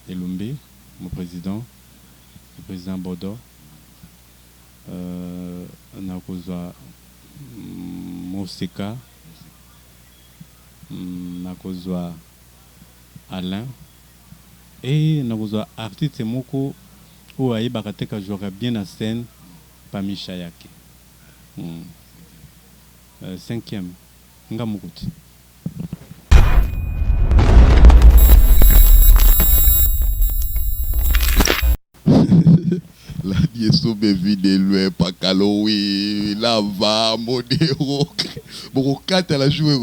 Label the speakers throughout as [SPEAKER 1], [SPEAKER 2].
[SPEAKER 1] Elombe, mon président, le président Bodo. Nakozwa Moseka, nakozwa Alain et nakozwa artiste moko ou aye bakateka jouera bien la scène parmi Chayake. Cinquième, Ngamukuti.
[SPEAKER 2] La dieso bevi de loin pakalowi lava modero borokata la jouer.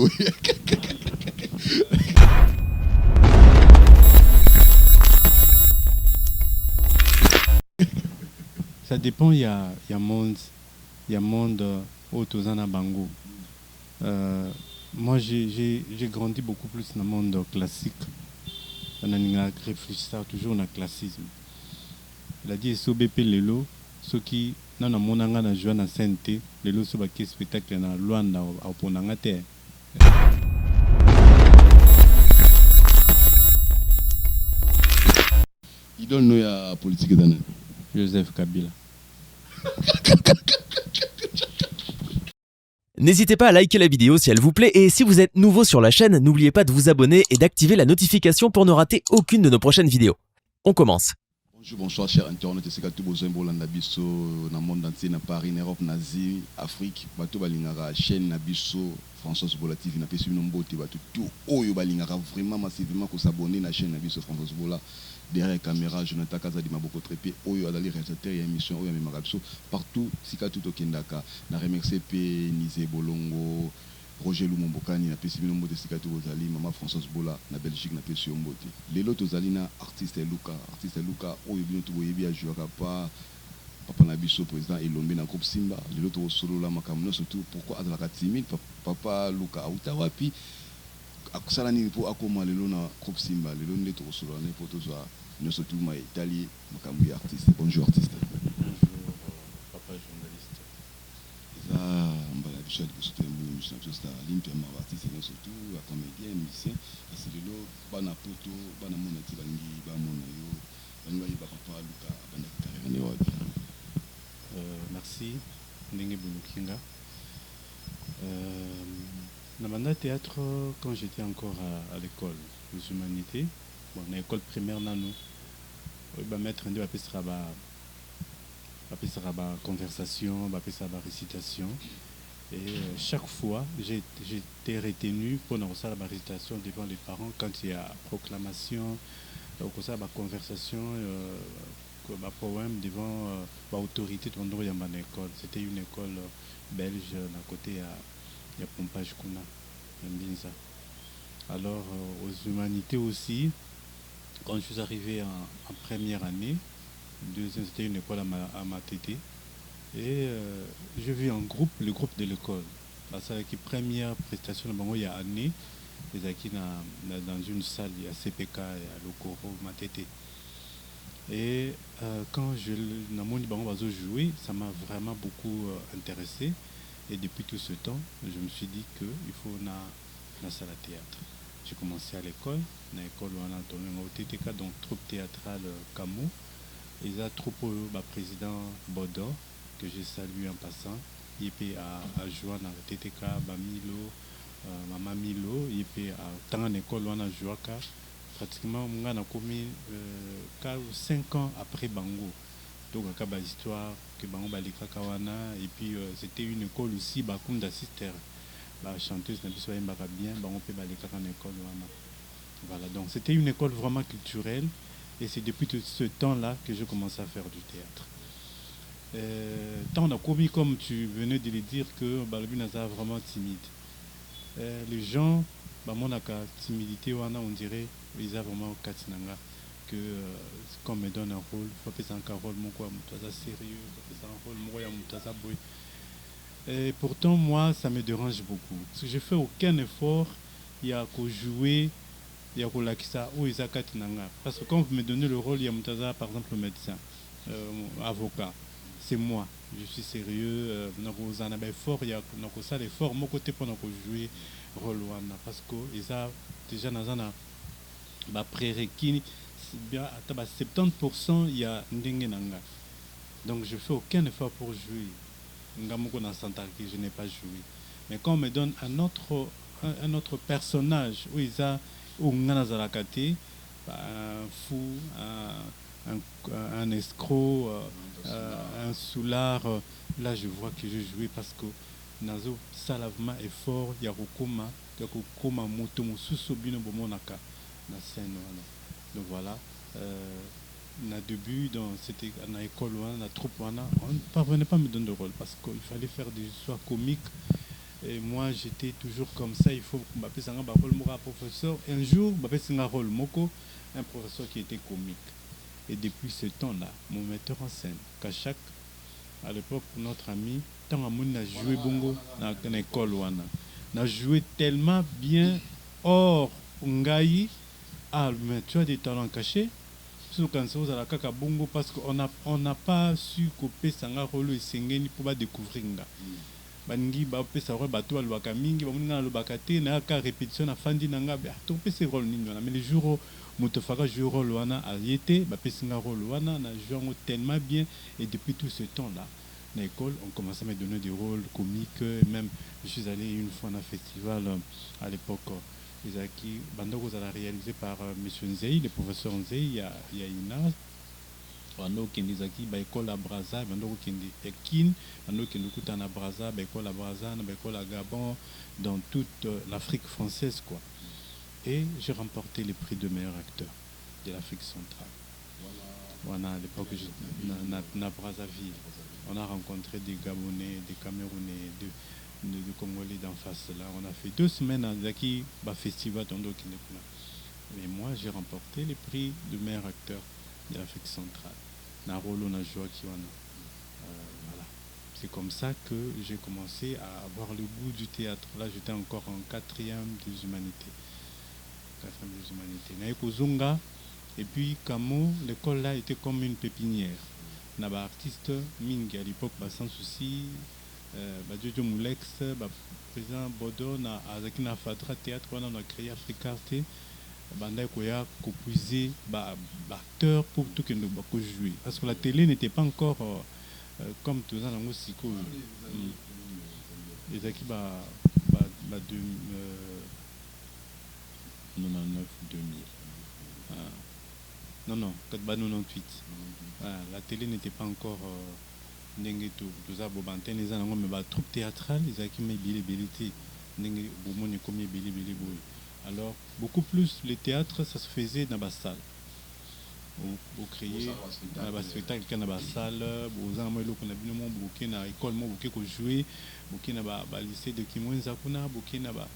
[SPEAKER 1] Ça dépend, il y a monde autour de Bango. Moi, j'ai grandi beaucoup plus dans le monde classique. On a réfléchi toujours dans le classisme. La dit so BP lelo ceux qui na monanga na joie na santé lelo so ba ki spectacle na Luanda au ponanga te.
[SPEAKER 2] Il donne nous à politique d'année.
[SPEAKER 1] Joseph Kabila.
[SPEAKER 3] N'hésitez pas à liker la vidéo si elle vous plaît et si vous êtes nouveau sur la chaîne, n'oubliez pas de vous abonner et d'activer la notification pour ne rater aucune de nos prochaines vidéos. On commence.
[SPEAKER 2] Bonjour, bonsoir, chers internautes. C'est tout besoin pour l'Andabiso, dans le monde entier, dans Paris, en Europe, en Asie, Afrique. Bato balingara chaîne Nabiso, François Bola TV, n'a pas suivi nombre de bato tout. Oh, yo balingara vraiment massivement qu'on s'abonne à la chaîne Nabiso François Bola. Derrière la caméra, Jonathan Kazadi Maboko Trépé, oh yo adali réalisateur et émission, oh yo memarabiso partout. Sika tout au Kendaka. Na remercié P Nizé Bolongo. Roger Lumombokani na pesi binombo de Sikato Ozali, Maman Françoise Bola na Belgique na pesi Ombote. Lelo tozali na artiste Luka oyo bino to boyebi a jouera pas papa na biso président Elombe na groupe Simba. Lelo to solo la makamno surtout pourquoi azalaka timide papa Luka auta wapi akusala ni po akoma lelo na groupe Simba. Lelo nde to solo na po tozwa nyoso tout ma Italie makambi artiste. Bonjour artiste.
[SPEAKER 1] Bonjour papa journaliste.
[SPEAKER 2] Mbala biso de surtout émission juste l'interma artiste et surtout comédien musicien parce que lelo bana poto bana mona ti bangi ba mona yo bangi ba papa Luka bana carrière ne wapi.
[SPEAKER 1] Merci Ndenge Bulukinga. Na banda théâtre quand j'étais encore à l'école aux humanités, bon na école primaire nano. Ba maître ndi ba pesera ba conversation, ba récitation. Et chaque fois, j'ai été retenu pour la récitation devant les parents quand il y a proclamation, la conversation, un poème devant l'autorité de l'école. C'était une école belge, à côté il y a Pompage Kuna, alors aux humanités aussi, quand je suis arrivé en première année, deuxième c'était une école à Matete. Et j'ai vu un groupe, le groupe de l'école. C'est la première prestation il y a année, les acquis dans une salle, il y a CPK, il y a Lokoro, Matete. Et quand je joué, ça m'a vraiment beaucoup intéressé. Et depuis tout ce temps, je me suis dit qu'il faut une salle à théâtre. J'ai commencé à l'école, dans l'école où on a tourné au TTK, donc troupe théâtrale Camus. Et la troupe président Bodo, que j'ai salué en passant, il peut à jouer dans le TTK, Bamilo, Maman Milo, il peut à tant en école on a joué pratiquement on a commis 5 ans après Bango. Donc il y a une histoire que Bango Balika Kawana et puis c'était une école aussi Bakunda Sister, la chanteuse n'a pas bien, Bango peut Balika en école voilà, donc c'était une école vraiment culturelle et c'est depuis tout ce temps-là que je commence à faire du théâtre. Tant on a commis, comme tu venais de le dire, que Balobi Naza vraiment timide. Les gens, mon timidité, on dirait, ils ont vraiment katinanga que quand on me donne un rôle, il faut faire un rôle, mon quoi, sérieux, il faut faire un rôle, mon boy. Et pourtant, moi, ça me dérange beaucoup. Parce que je fais aucun effort, il y a qu'à jouer, il y a qu'à l'akisa, ou ils ont katinanga. Parce que quand vous me donnez le rôle, il y a par exemple le médecin, avocat. C'est moi, je suis sérieux, nous avons fort, il y a ça l'effort, mon côté pour jouer rôle parce que ils a déjà dans un prérequis bien, 70% il y a ndenge nanga. Donc je fais aucun effort pour jouer. Ngamoko na Santarki, je n'ai pas joué. Mais quand on me donne un autre personnage, où ils a un fou, un escroc, un soulard, là je vois que je jouais parce que nazo salavement effort, yakokoma moto mosusu bino bomonaka na scène. Donc voilà. Na début c'était dans l'école la troupe on ne parvenait pas à me donner de rôle parce qu'il fallait faire des histoires comiques et moi j'étais toujours comme ça. Il faut m'appeler un professeur un jour m'appeler un rôle moko un professeur qui était comique et depuis ce temps là mon metteur en scène Kachak à l'époque notre ami tant amoun a joué bongo dans l'école wana n'a joué tellement bien or ngai mais tu as des talents cachés. Parce qu'on n'a pas su couper sanga rolo et sengeni pour découvrir nga. Bangi ba pesa ro bato alobaka mingi bamuninga alobaka te na ka répétition na fandi nanga ba to pesa rôle nini wana mais le jour moto faka jouer rôle wana a yete ba pesa nga rôle wana na joué tellement bien et depuis tout ce temps là à l'école on commençait à me donner des rôles comiques même je suis allé une fois à un festival à l'époque qui Bandoko a réalisé par M. Nzei, le professeur Nzei, il y a une Bandoko Kendizaki, Baïkol à Braza, Bandoko Kendi Ekin, Bandoko Kendikuta à Braza, Baïkol à Braza, Baïkol à Gabon, dans toute l'Afrique française quoi. Et j'ai remporté le prix de meilleur acteur de l'Afrique centrale. Voilà, à l'époque, na Brazzaville, on a rencontré des Gabonais, des Camerounais, de Congolais d'en face là. On a fait 2 semaines à Zaki, festival dans mais moi j'ai remporté le prix de meilleur acteur de l'Afrique centrale. Narolo Najua Kiwana. Voilà. C'est comme ça que j'ai commencé à avoir le goût du théâtre. Là j'étais encore en 4e des humanités. 4e des humanités. Naïkozunga. Et puis Kamo, l'école là était comme une pépinière. Naba artiste Mingi à l'époque, sans souci. Jojo Moulex, président Bodo, na Fadra Théâtre, on a créé Africarte, Banda Koya, composé acteur pour tout que nous jouer. Parce que la télé n'était pas encore comme tous les ans dans le Siko. Et qui 99 2000. Non, 98. La télé n'était pas encore. Ndenge tout ça bobanten les gens mais troupe théâtrale les qui met bilité ndenge bomoni comme bilé alors beaucoup plus le théâtre ça se faisait dans la salle au créer dans la spectacle dans la salle aux amours qu'on a bien mon bouquet na école mon bouquet ko jouer bouquet na ba lycée de Kimwenza kuna bouquet na ba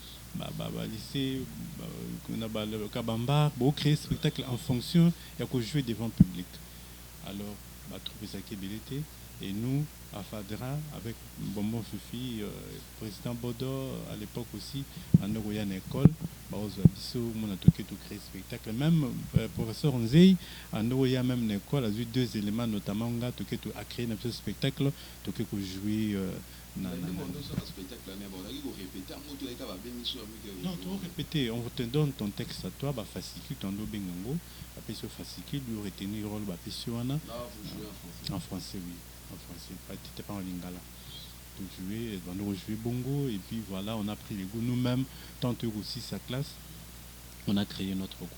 [SPEAKER 1] lycée na ba le Kabamba pour créer spectacle en fonction et ko jouer devant public alors trouver ça qui bilité. Et nous, à Fadra, avec Bonbon Fifi, président Bodo, à l'époque aussi, en une école, on a créé spectacle. Même professeur Nzei, en même une école, a eu 2 éléments, notamment on a créé un spectacle, on a joué. Non, tu vas répéter, on te donne ton texte à toi, fascicule, ton dobengango, après ce fascicule, lui retenir le rôle, en français, oui. En français, t'étais pas en lingala. Donc on a joué bongo et puis voilà, on a pris les goûts nous-mêmes, tant aussi sa classe, on a créé notre groupe.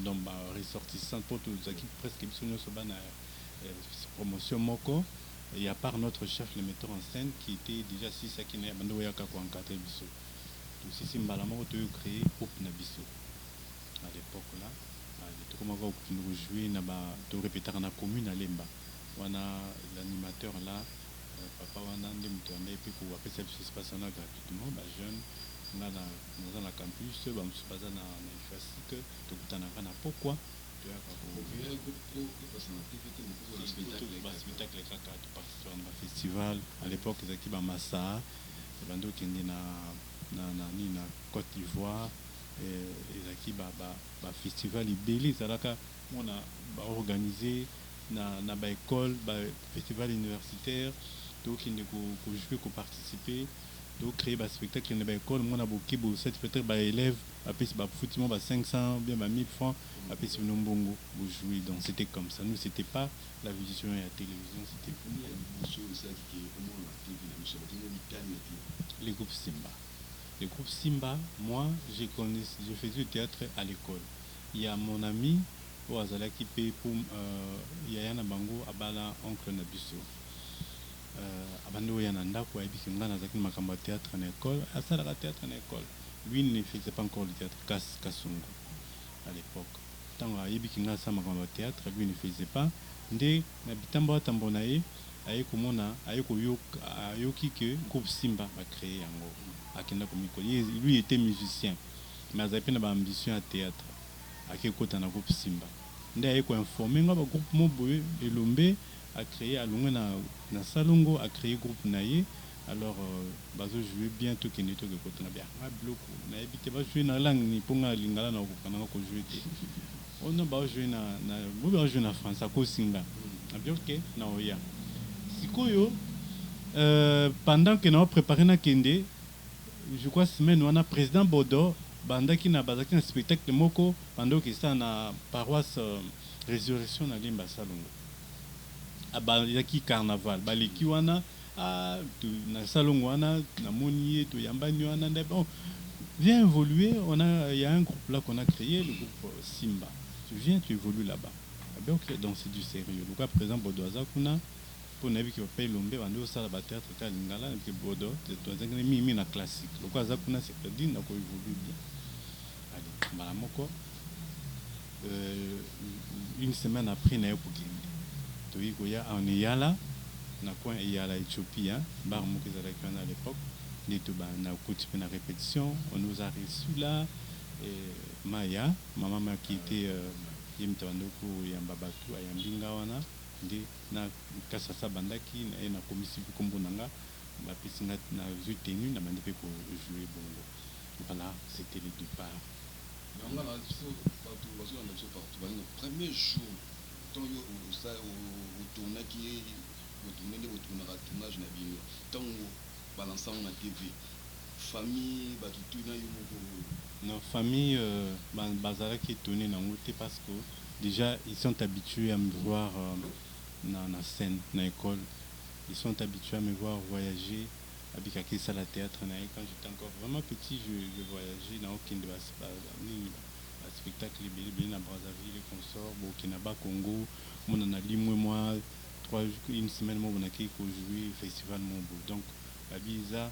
[SPEAKER 1] Donc ressortissant pour tous ceux qui presque promotion moko et à part notre chef le metteur en scène qui était déjà si ça qui n'est pas yaka ko encadrer biso. Donc si mbalama ko créé groupe na biso. À l'époque là, tout comment va nous jouer na ba to répéter na commune à Lemba. On a l'animateur là, papa on a des moutons et puis pour après ça se passe gratuitement, jeune, on a dans la campus, on se passe dans la que tout le temps on a pourquoi tu as spectacle dans le festival à l'époque ils étaient à Massa, bando qui est na Côte d'Ivoire et ils festival ibeli ça là on a organisé na école festival universitaire donc il ne jouer qu'on participer donc créer un spectacle dans l'école, mon aboké, peut-être bah élèves, après c'est bah foutima bah 500 bien bah 1000 francs, après c'est une bongo pour jouer. Donc c'était comme ça. Nous c'était pas la vision et la télévision, c'était les groupes Simba. Les groupes Simba, moi je faisais du théâtre à l'école. Il y a mon ami au Azala qui paye pour Yayana Bango Abala oncle Nabiso. Abando Yananda pour Abiki Ngana Zaki Makamba théâtre en école, Asala théâtre en école. Lui il ne faisait pas encore le théâtre Kassungu à l'époque. Tant Abiki Ngana Makamba théâtre, lui ne faisait pas. Ndé Nabitamba Tambonaye, Ayekomona, Ayoki que groupe Simba a créé Akenda Komiko. Lui était musicien, mais il avait une ambition à théâtre. Akekota na groupe Simba. Ndé Ayeko informé, nga ba groupe Moboye Elombe a créé à Lunga na Salongo a créé groupe Naye. Alors bazo jouer bientôt que neto que kota na bien. A bloco na ebité ba jouer na langue ni ponga lingala na ko kana ko jouer. On a ba jouer na France ko singa. A bien OK na oya. Sikoyo pendant que nous préparé na kende, je crois semaine on a président Bodo bandaki na bazaki na spectacle moko pendant que ça na paroisse résurrection na Limba Salongo. Abazaki carnaval baleki wana na Salongo wana na monier to yambani wana bon viens évoluer, il y a un groupe là qu'on a créé, le groupe Simba. Tu viens, tu évolues là-bas. Ben OK, donc c'est du sérieux. Donc à présent Bodo Azakuna pour nabi qui paye l'ombe bando ça la théâtre ka lingala et Bodo c'est mi na classique. Donc Azakuna c'est dit na ko évolue bien. Allez, malamoko une semaine après na yokokende. Toi koya en Yala na coin Yala Éthiopie hein, bar moko ezalaki à l'époque. Na côté na répétition, on nous a reçu là et Maya, maman qui était yemtandoko yambabatu ayambinga wana ndi na kasasa bandaki na komisi kombo nanga ba pisinga na jeu tenu na bande pe pour jouer bongo. Voilà, c'était le départ.
[SPEAKER 2] Donc là le premier jour tant au tournage qui au tournage na bino tant balançant na TV famille batutuna yo
[SPEAKER 1] non famille bazala qui est tourné na ngote parce que déjà ils sont habitués à me voir dans la scène dans l'école, ils sont habitués à me voir voyager avec ça la théâtre quand j'étais encore vraiment petit je voyageais dans aucun de spectacle bien à Brazzaville les consorts au Kinaba Congo mon en a limé moi 3 une semaine moi on a qui jouer festival Mombo donc la visa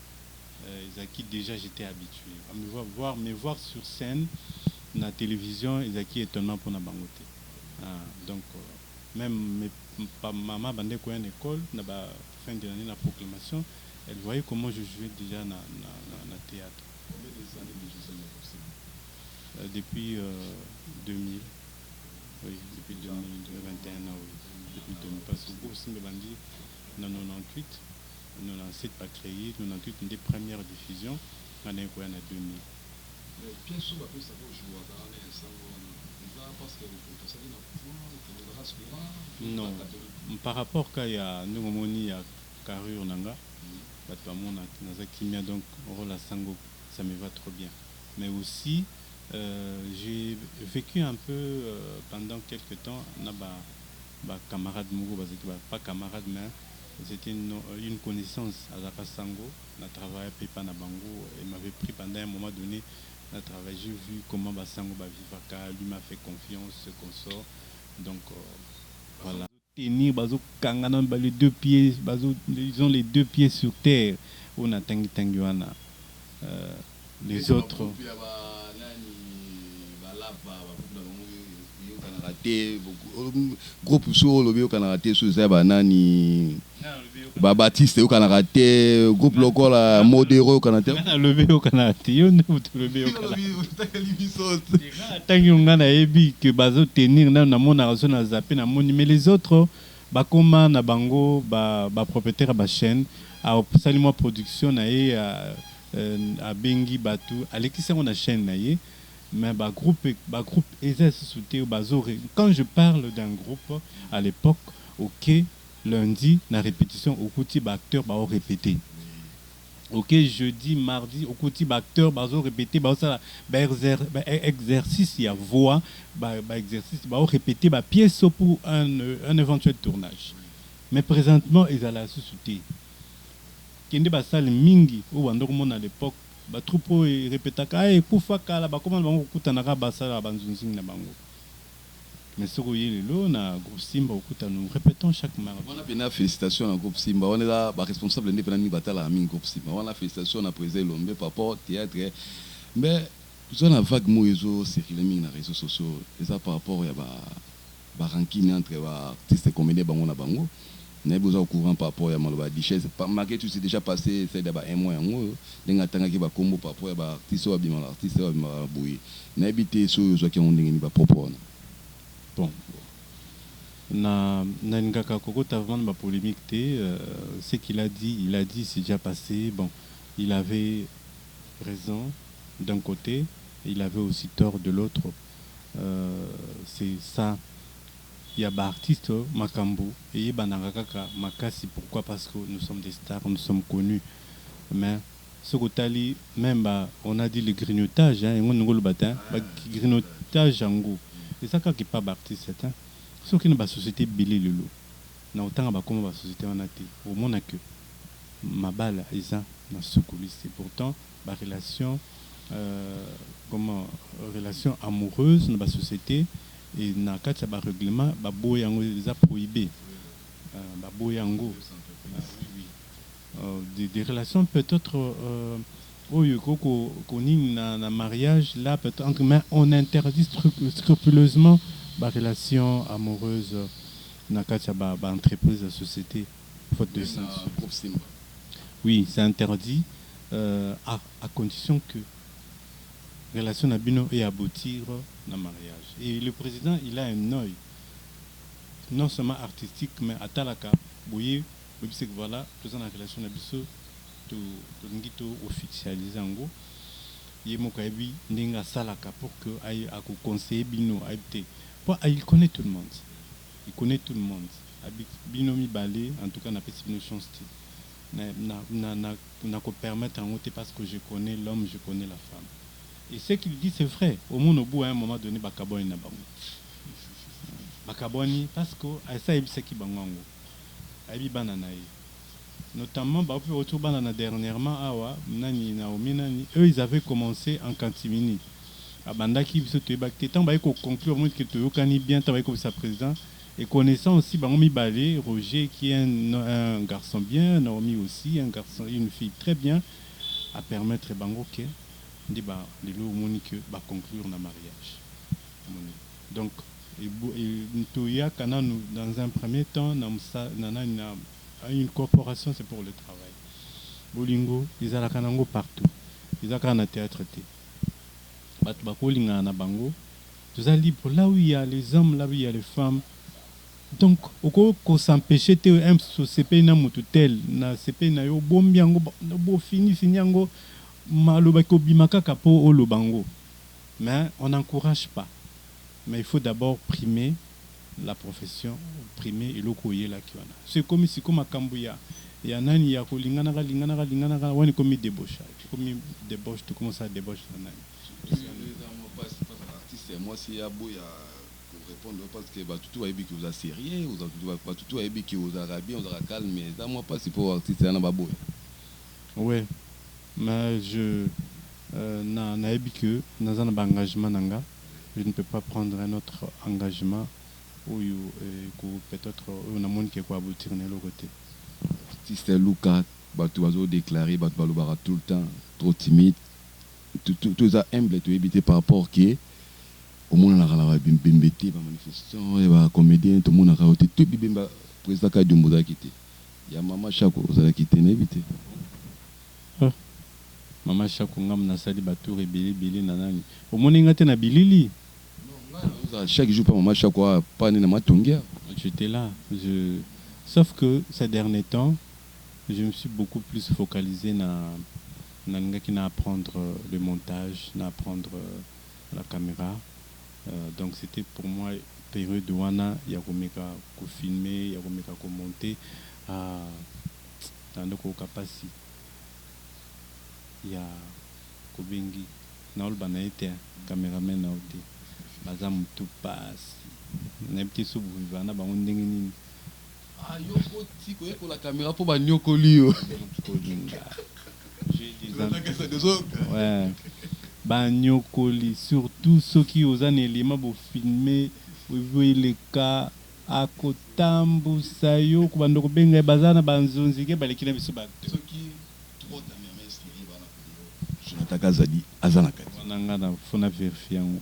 [SPEAKER 1] ils acquis déjà j'étais habitué à me voir sur scène la télévision ils acquis étonnant pour na bangote donc même maman bandé quoi en école na ba fin de l'année la proclamation elle voyait comment je jouais déjà na théâtre.
[SPEAKER 2] Combien d'années de
[SPEAKER 1] depuis 2000 oui depuis 2021 oui depuis 2000 parce que groupe Simba Bandi en 98 97 pas créé 98 une des premières diffusions en 2000.
[SPEAKER 2] Bien sûr après ça va jouer dans les salons parce que
[SPEAKER 1] non par rapport à il y a nous il y a carrure nanga donc rôle à Sango ça me va trop bien mais aussi j'ai vécu un peu pendant quelques temps na ba camarade Mugo pas camarade mais c'était une connaissance à Zapa Sango na travaillé Pepa na Bango et m'avait pris pendant un moment donné na travail j'ai vu comment Basango ba vivaka lui m'a fait confiance ce qu'on sort donc voilà tenir bazo kangana les deux pieds bazo ils ont les deux pieds sur terre on a tangi wana les autres
[SPEAKER 2] groupe sur le bio canaraté sur ça banani Baptiste au canaraté groupe local à modéré au canaraté
[SPEAKER 1] le bio canaraté yo ne le bio tangi ngana ebi que bazo tenir na mona raison na zapper na moni mais les autres bakoma na bango ba propriétaire ba chaîne a salimo production na ye a bengi batu alekisa on a chaîne na ye mais ba groupe eza sauté bazo quand je parle d'un groupe à l'époque OK lundi la répétition au côté ba acteur ba répéter Ok, jeudi, mardi, au quotidien, acteur, bazo répéter, ça, exercice, il y a voix, exercice, répéter, pièce pour un éventuel tournage. Mais présentement, ils allaient sous-souter. Kende basal mingi, ou à l'époque, troupeau et répéta, et kufa kala, comment bango kutanaka basala banzunzing na bango. Mais ce que est là, na groupe Simba, nous répétons chaque mardi.
[SPEAKER 2] On a bien félicitations au groupe Simba. On est là, responsable indépendant de Batala à groupe Simba. On a félicitations à président Lombe par rapport au théâtre. Mais nous avons une vague moïso circulé sur les réseaux sociaux. Et ça par rapport à ranking entre artistes et comédiens bango na bango. Nous avons besoin au courant par rapport à Maloba Dichesse. Malgré tout, c'est déjà passé, c'est d'abord un mois. Nous avons un combo par rapport à l'artiste ou à l'artiste ou à Bouy. Nous avons habité sur les gens qui ont des propos.
[SPEAKER 1] Bon. Na ngaka kokota vraiment ma polémique ce qu'il a dit c'est déjà passé. Bon, il avait raison d'un côté, il avait aussi tort de l'autre. C'est ça. Il y a des artistes Makambo et il y a Makasi. Pourquoi? Parce que nous sommes des stars, nous sommes connus. Mais ce que même on a dit le grignotage, hein, grignotage en goût. C'est ça qui n'est pas d'artiste. Ce qui est une société bilé le lot. Na autant comme la société on a été au monde que ma balle isa na soukouli. C'est pourtant la relation relation amoureuse dans la société et na katia ba règlement ba boyango déjà prohibé ba boyango des relations peut-être na mariage là peut-être mais on interdit scrupuleusement la relation amoureuse na katia ba entreprise la société faute de sens. Oui, c'est interdit à condition que relation nabino et aboutir dans le mariage. Et le président, il a un œil, non seulement artistique, mais à Talaka, vous c'est que voilà, président de la relation nabiso, tout officialisé en gros. Il y a salaka pour que aille à conseiller bino aille. Il connaît tout le monde. Il connaît tout le monde. Bino mi balé, en tout cas n'a pas si une chance. N'a qu'à permettre en haute parce que je connais l'homme, je connais la femme. Et ce qu'il dit, c'est vrai. Au monde, au bout, à un moment donné, Bakaboni n'a pas. Bakaboni, parce que ça, il sait qui bango. Aïbi bananaï. Notamment, autour banana dernièrement, awa, nani, naomi, nani, eux, ils avaient commencé en Cantimini. Abanda qui se te bakte, tant bah, qu'on conclure, moi, que tu as bien, travailler comme sa président. Et connaissant aussi Bangomi Balé, Roger, qui est un garçon bien, Naomi aussi, un garçon, une fille très bien, à permettre Bango que les lots va conclure le mariage. Donc, dans un premier temps, une corporation, c'est pour le travail. Bolingo, ils ont la partout. Ils ont un théâtre. Tout ça libre, là où il y a les hommes, là où il y a les femmes. Donc, on s'empêcher de un CP na mututel, na CP na yo bombiango, bo fini ango. Mais on n'encourage pas. Mais il faut d'abord primer la profession, primer et l'okoye là qui on a. C'est comme si comme à Kambouya, il y a nani ya ko lingana wani comme débauche. Comme débauche, tu commences à débaucher nani.
[SPEAKER 2] Moi si aboya répondre parce que tout est que vous êtes sérieux, tout est que vous êtes bien, vous êtes calme, mais ça moi pas si pour artiste na baboy.
[SPEAKER 1] Ouais. Mais je n'ai que dans un engagement nanga, je ne peux pas prendre un autre engagement où peut-être on a monde qui quoi aboutir de l'autre côté.
[SPEAKER 2] Artiste Luka, tu vas déclarer, tu vas tout le temps trop timide, tout ça humble, tu éviter par rapport qui au monde on a bimbété par manifestation et par comédien tout le monde a raté tout bimba président ka Dumbuza quitté. Il y a maman Chako vous allez quitter n'éviter.
[SPEAKER 1] Maman Chako ngam na sali batu rebeli nanani. Au monde ngate na bilili.
[SPEAKER 2] Non, chaque jour pas maman Chako pas ni na matongia.
[SPEAKER 1] J'étais là, sauf que ces derniers temps, je me suis beaucoup plus focalisé na apprendre le montage, na apprendre la caméra. Donc c'était pour moi période de wana yakomeka ko filmer, yakomeka ko monter dans le capacité. ya kobengi na oloba na ye te cameraman na yo te baza motu pasi nayebi te so boviva na bango ndenge nini
[SPEAKER 2] yoko ti koyekola caméra mpo banyokoli yo
[SPEAKER 1] kolinga banyokoli surtout soki oza na elema bofilme oeleka akotambusa yo kobanda kobenga ye baza na banzonzi ke baleki na biso bato
[SPEAKER 2] jonathan azali aza na kati
[SPEAKER 1] wana nga na fona verifie yango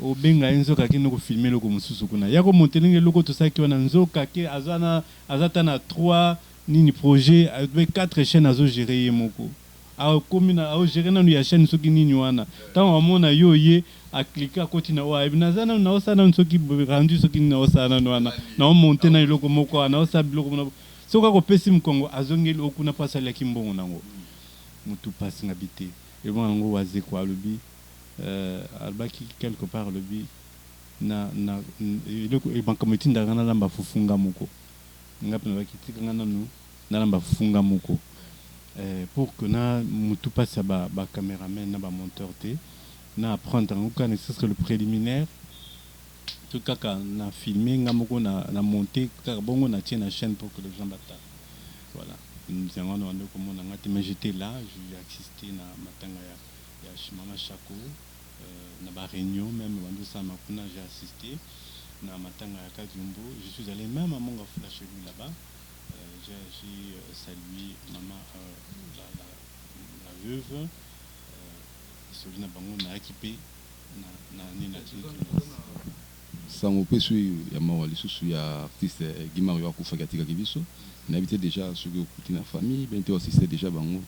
[SPEAKER 1] obenga ye nzoka ke nokofilme eloko mosusu kuna ya komonte ndenge eloko tosalaki wana nzoka ke aza ta na 3 nini projet 4 chaîne azogere ye moko akomi na aogere nanu ya chaîne soki nini wana ntango amona yo ye aklike akoti na oyo naza nanu naosala nanu soki rendu soki nini naosala nanu wana naomonte na eloko moko wana naosala biloko mona soki akopesi mokongo azongeli okuna mpo asaliaki mbongo nango motu pasi nga bite elongo yango wazeko alobi alobaki quelque part alobi makambo etindaka nalamba fufunga moko ngapi nalobaki tikanga nanu nalamba fufunga moko pour que na motu pasi ya bacaméraman na bamonteur te na apprendre yango kaka ne serait le préliminaire to kaka na filme nga moko na monter kaka bongo na tie na chaîne pour que les gens battent. Voilà. yango wana wande komona nga te mais j'étais là j'ai assisté na matanga ya Mama Chako na ba réunion même wande sama kuna j'ai assisté na matanga ya Kajumbo je suis allé même à Monga Fula chez lui là-bas j'ai salué maman la veuve celui na bango na équipé na nina
[SPEAKER 2] sango pesu ya mawa lisusu ya artiste Guimario akufaki atikaki biso na habité déjà soki okuti na famille bien te assisté déjà bango.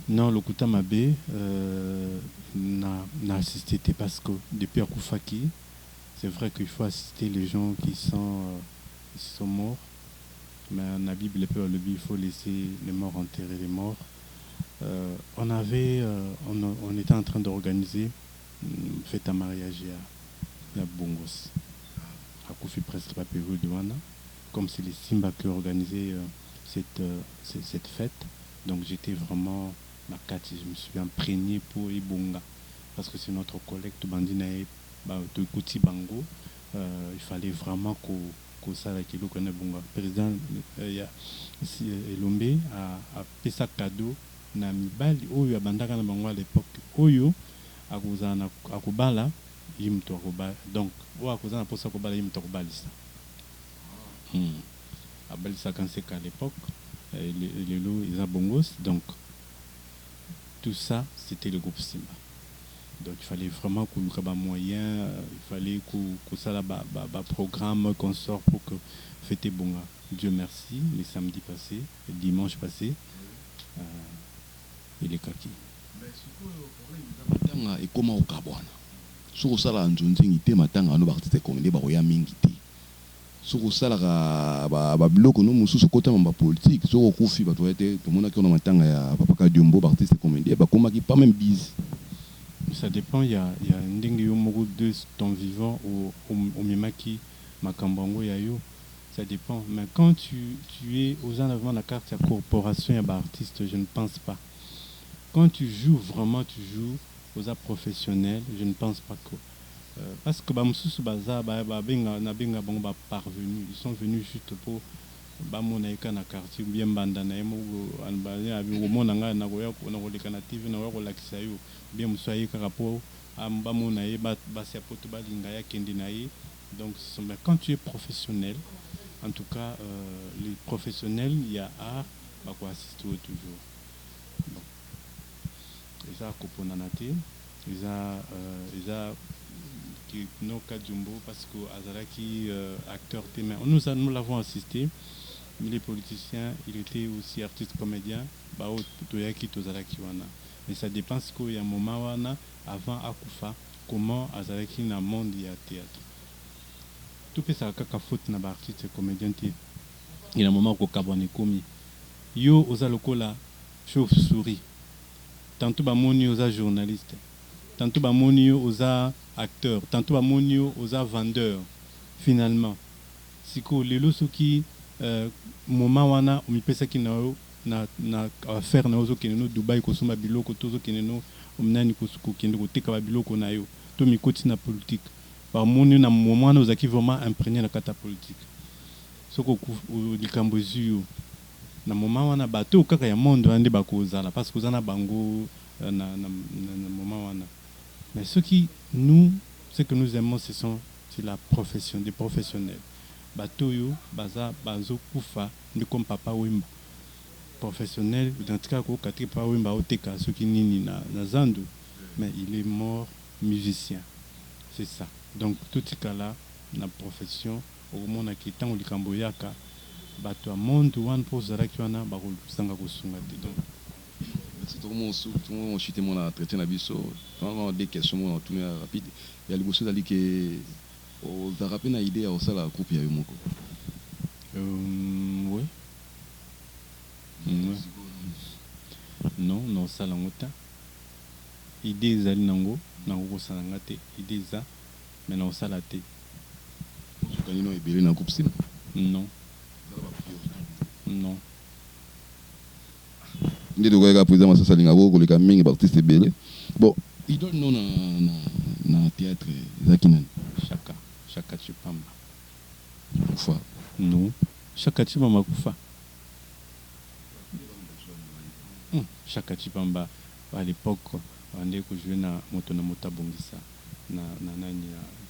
[SPEAKER 1] Non, le Kuta Mabe n'a assisté parce que depuis Akufaki, c'est vrai qu'il faut assister les gens qui sont morts. Mais dans la Bible, il faut laisser les morts enterrer les morts. On était en train d'organiser une fête à mariage à Bongos. Akufi presque pas période de Wana. Comme c'est les Simba qui ont organisé cette fête. Donc j'étais vraiment ma carte, je me suis imprégné pour Ibonga. Parce que c'est notre collègue Tubandinae Kuti Bango. Il fallait vraiment qu'on sache qu'il y a Bonga. Le président Elombe a fait ça cadeau. Na mibali oyo abandaka na bango à l'époque oyo akozana akobala yimto akobala donc oyo akozana posa akobala yimto akobalisa abalisa kanseka à l'époque les lots ils ont bongos donc tout ça c'était le groupe Simba donc il fallait vraiment qu'on ait des moyens il fallait qu'on ça ba programme qu'on sort pour que fêter bonga Dieu merci les samedis passés le dimanche passé il est kaki
[SPEAKER 2] matanga ekoma okabwana soko sala nzonzingi te matanga ano baartiste komende bakoya mingi te soko sala ba biloko no mususu kota mamba politique soko kufi bato ete tomona ki on matanga ya papa Kadiombo baartiste komende bakomaki pas même busy.
[SPEAKER 1] Ça dépend il y a ndenge yo moko de ton vivant au mimaki makambango ya yo. Ça dépend mais quand tu es aux en avant la carte ya corporation ya ba artiste je ne pense pas. Quand tu joues vraiment, tu joues aux arts professionnels, je ne pense pas que... parce que Bamsous Baza, Nabenga Bamba parvenus, ils sont venus juste pour Bamonaïka na quartier, bien Bandanaïmo, Anbania, Monanga, Nagoya, Nagolekanative, Nago Lakisayo, bien Moussaï Karapo, Ambamonaï, Basia Potoba, Lingaya, Kendinaï. Donc, quand tu es professionnel, en tout cas, les professionnels, il y a art, bah quoi assister toujours. Bon. Ils ont Koponanate, ils ont no Kajumbo parce que Azaraki acteur mais nous l'avons assisté. Il est politicien, il était aussi artiste comédien. Bao Toyaki Tozaraki wana. Mais ça dépend ce qu'il y a un moment wana avant Akufa comment Azaraki na monde il y a théâtre. Tout peut ça kaka faute na artiste comédien té. Il y a un moment où Kabwane komi. Yo ozalokola chauve-souris. Tantôt bamoni aux journalistes, tantôt bamoni aux acteurs, tantôt bamoni aux vendeurs. Finalement, siko lelo soki moment wana umipesa kinao na affaire na ozo kene no Dubai kosoma biloko tozo kene no omnani ko kende ko teka ba biloko na yo to mikoti na politique par moni na moment na ozaki vraiment imprégné na kata politique soko likambo zuyo na moment wana bato kaka ya monde ande bakozala parce que ozana bango na moment wana mais ce que nous aimons c'est la profession des professionnels bato yo bazo kufa ndi comme papa Wemba professionnel dans tout cas ko kati papa Wemba oteka ce qui nini na Zando mais il est mort musicien c'est ça donc tout ce cas là na profession au monde qui tant likambo yaka bato a monde wan posera ki wana ba ko sanga ko sunga te donc
[SPEAKER 2] c'est tout le monde chité mon entretien na biso vraiment des questions mon tourner rapide il y a le bosso dali que au zarapé na idée au sala groupe ya yomoko
[SPEAKER 1] oui non sala ngota idée zali nango ko sala ngate idée za mais na sala te
[SPEAKER 2] kanino ebele na groupe sim
[SPEAKER 1] non
[SPEAKER 2] ndi de koyeka président Massa Salinga ko koleka mingi ba artiste ebele bon idole non na théâtre zakinan
[SPEAKER 1] Chaka Chipamba
[SPEAKER 2] kufa
[SPEAKER 1] non Chaka Chipamba kufa Chaka Chipamba à l'époque on est que jouer na moto bongisa na nani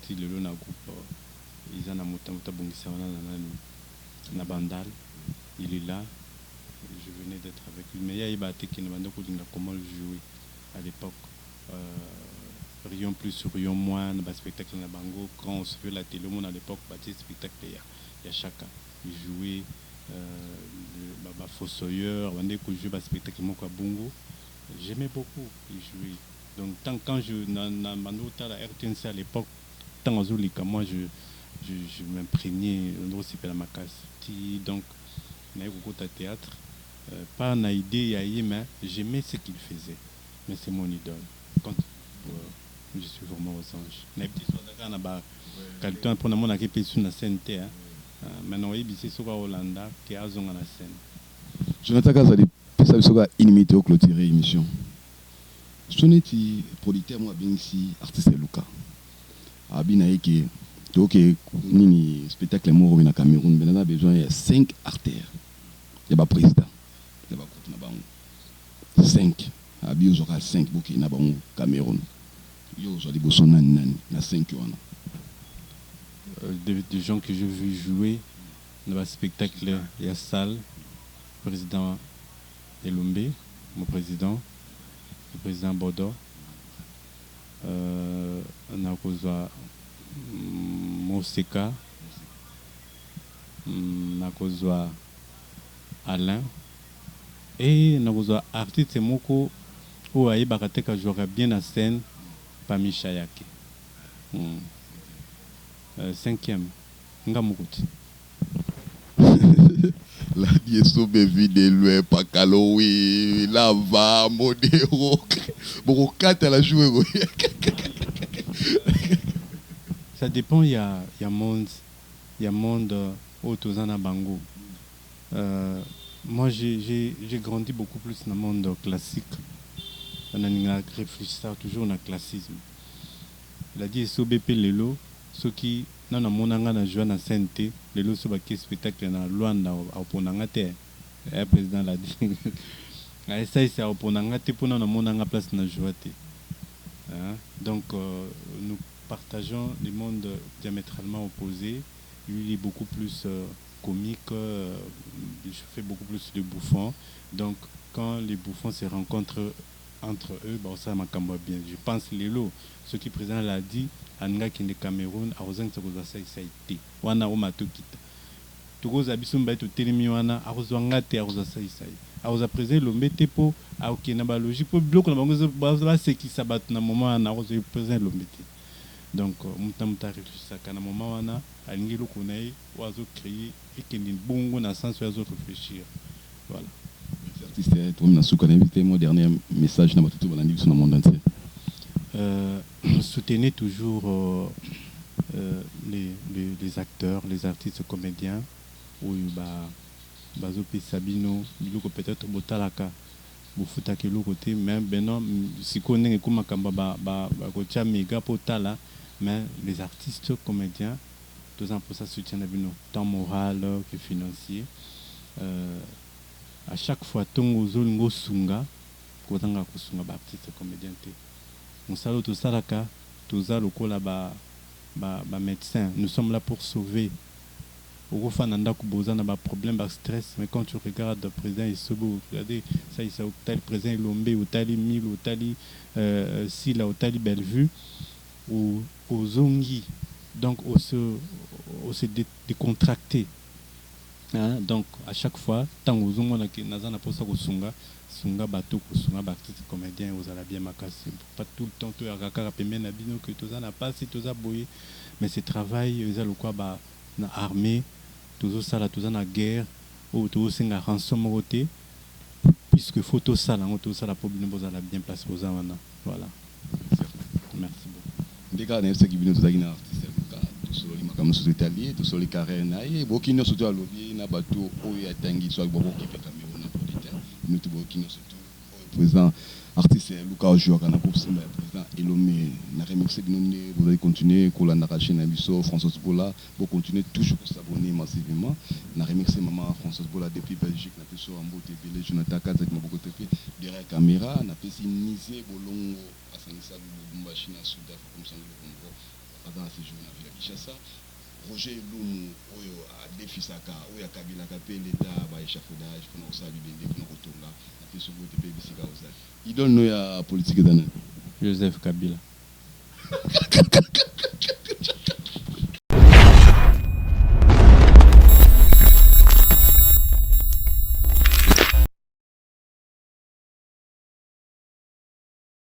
[SPEAKER 1] ti lelo na groupe ils en a moto bongisa na nani na Bandal il est là je venais d'être avec lui mais il y a Ibate qui ne m'a pas dit comment le jouer à l'époque Rion plus Rion moins na spectacle na bango quand on se fait la télé à l'époque bâti spectacle il y a Chaka il jouait le Fossoyeur on est que jouer bas spectacle mon quoi bongo j'aimais beaucoup il jouait donc tant quand je na manota la RTNC à l'époque tant azulika moi je m'imprégnais aussi par la macasse donc na beaucoup de théâtre pas na idée ya mais j'aimais ce qu'il faisait mais c'est mon idole quand je suis vraiment aux anges na petit soir na ba quelqu'un pour na mona ke pesu na scène te maintenant oui bisi soka Hollanda qui a zonga na scène
[SPEAKER 2] Jonathan Kazali pesa bisoka inimité au clôturer émission soneti producteur moi bien ici artiste Luka abina yake donc nini spectacle mort na Cameroun ben on a besoin de 5 artères il y a président il y a côté na bango 5 abi ozoka 5 boki na bango Cameroun yo zo di bosona nani na 5 wana
[SPEAKER 1] des gens que j'ai vu jouer dans le spectacle il y a Salle président Elombe mon président le président Bodo on a kozwa Moseka na kozwa Alain et na kozwa artiste moko o ayebaka te ka jouera bien na scène parmi Chayake 5e nga mokuti
[SPEAKER 2] la dieso bevi de loin pakalowi lava modero boko kata la jouer
[SPEAKER 1] ça dépend il y a monde autour na bango moi j'ai grandi beaucoup plus dans le monde classique on a réfléchi toujours dans le classisme la dieso BP lelo ce qui non monanga na joie na sainteté lelo so ba spectacle na Luanda oponanga te président l'a dit ça c'est oponanga te pour na monanga place na joie te donc nous partageons des mondes diamétralement opposés lui il est beaucoup plus comique je fais beaucoup plus de bouffons donc quand les bouffons se rencontrent entre eux ça m'a bien je pense lelo ce qui président l'a dit anga kinde Cameroun arozang tsokoza ça été wana o matokita tukoza bisumba to telemi wana arozanga te aroza ça aroza président lombete po akena ba logique po bloc na bango ba ce qui sabat na moment na aroza président lombete donc mutamta réfléchir kana moment wana alingi loko nayi wazo créer et kende bongo na sens wazo réfléchir voilà
[SPEAKER 2] artiste toi na suka invité mon dernier message na batutu balandi biso na monde entier
[SPEAKER 1] soutenez toujours les acteurs, les artistes, comédiens, ou bazopi sabino biloko peut-être botalaka bofutaki eloko te mais maintenant sikoyo ndenge ekóma makambo bakotia mega mpo otala mais les artistes comédiens toza mposa soutien na bino tant moral que financier à chaque fois ntongo ozolinga osunga kozanga kosunga baartiste comédien te mosala oyo tosalaka toza lokola médecin nous sommes là pour sauver okofanda ndako boza na baproblème bastress mais quand tu regardes le président Isobo regardez ça il otali président Elombe otali Mille otali Sila otali Bellevue ozongi donc on se décontracté hein? Donc à chaque fois tant ozomona ke naza na posa kosunga sunga bato kosunga baartiste comédien ozala bien makasi pas tout le temps toyaka kaka pembeni na bino ke toza na pasi toza boye mais ce travail eza lokwa na armée tozosala toza na guerre oyo tozosenga rançon moko te puisque faut tosala yango tozosala mpo bino bozala bien place boza wana voilà merci beaucoup
[SPEAKER 2] ndeka na yebisaki bino tozalaki na artiste luka tosololi makambo nyonso totalie tosololi carrière na ye boki nyonso to alobi na bato oyo atangi so bokoki peka meo na producteur bino to boki nyonso to oyo président artiste luka ojouaka na groupe simba ya président Elomé na remixé bino nde bozali continuer kolandaka chaîne na biso François Bola bo continuer toujours s'abonner massivement na remixé maman François Bola depuis Belgique na biso ambote ebele Jonathan Kazak maboko tepe derrière caméra na pesi Nizé Bolongo asangisa Lubumbashi na Sud Afrique comme ça le Congo pendant ce jour na ville de Kinshasa Roger Lumu oyo adefisaka oyo akabilaka pe l'état ba échafaudage pour ça bibende pour kotonga na pesi bote pe bisika ozali idole no ya politique dana
[SPEAKER 1] Joseph Kabila